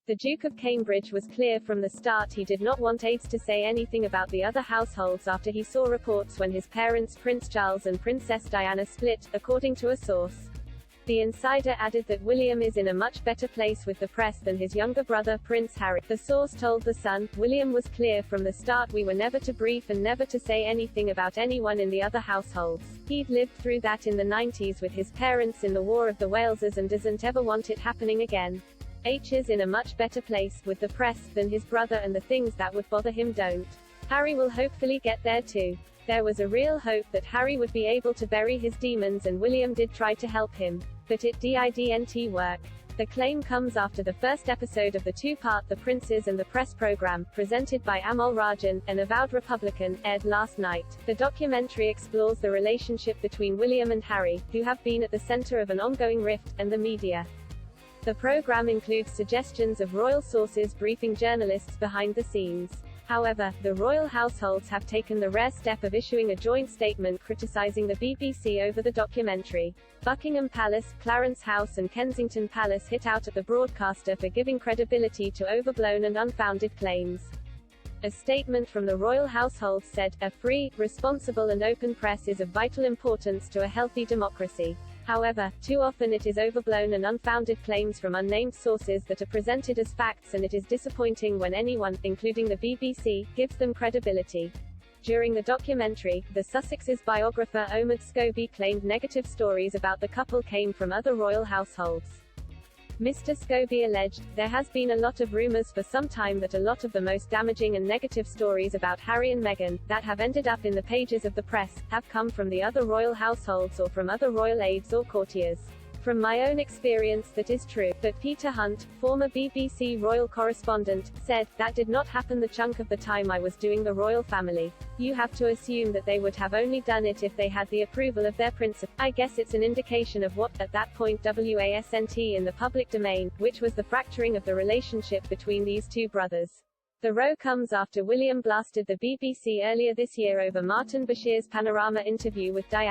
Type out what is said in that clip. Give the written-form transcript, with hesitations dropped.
The Duke of Cambridge was clear from the start he did not want aides to say anything about the other households after he saw reports when his parents Prince Charles and Princess Diana split, according to a source. The insider added that William is in a much better place with the press than his younger brother, Prince Harry. The source told The Sun, "William was clear from the start we were never to brief and never to say anything about anyone in the other households. He'd lived through that in the 90s with his parents in the War of the Waleses and doesn't ever want it happening again. H is in a much better place, with the press, than his brother, and the things that would bother him don't. Harry will hopefully get there too. There was a real hope that Harry would be able to bury his demons, and William did try to help him. But it didn't work." The claim comes after the first episode of the two-part The Princes and the Press program, presented by Amol Rajan, an avowed Republican, aired last night. The documentary explores the relationship between William and Harry, who have been at the center of an ongoing rift, and the media. The program includes suggestions of royal sources briefing journalists behind the scenes. However, the royal households have taken the rare step of issuing a joint statement criticizing the BBC over the documentary. Buckingham Palace, Clarence House and Kensington Palace hit out at the broadcaster for giving credibility to overblown and unfounded claims. A statement from the royal household said, "A free, responsible and open press is of vital importance to a healthy democracy. However, too often it is overblown and unfounded claims from unnamed sources that are presented as facts, and it is disappointing when anyone, including the BBC, gives them credibility." During the documentary, the Sussex's biographer Omid Scobie claimed negative stories about the couple came from other royal households. Mr. Scobie alleged, "There has been a lot of rumors for some time that a lot of the most damaging and negative stories about Harry and Meghan, that have ended up in the pages of the press, have come from the other royal households or from other royal aides or courtiers. From my own experience that is true." But Peter Hunt, former BBC royal correspondent, said, "That did not happen the chunk of the time I was doing the royal family. You have to assume that they would have only done it if they had the approval of their principal. I guess it's an indication of what, at that point wasn't in the public domain, which was the fracturing of the relationship between these two brothers." The row comes after William blasted the BBC earlier this year over Martin Bashir's Panorama interview with Diana.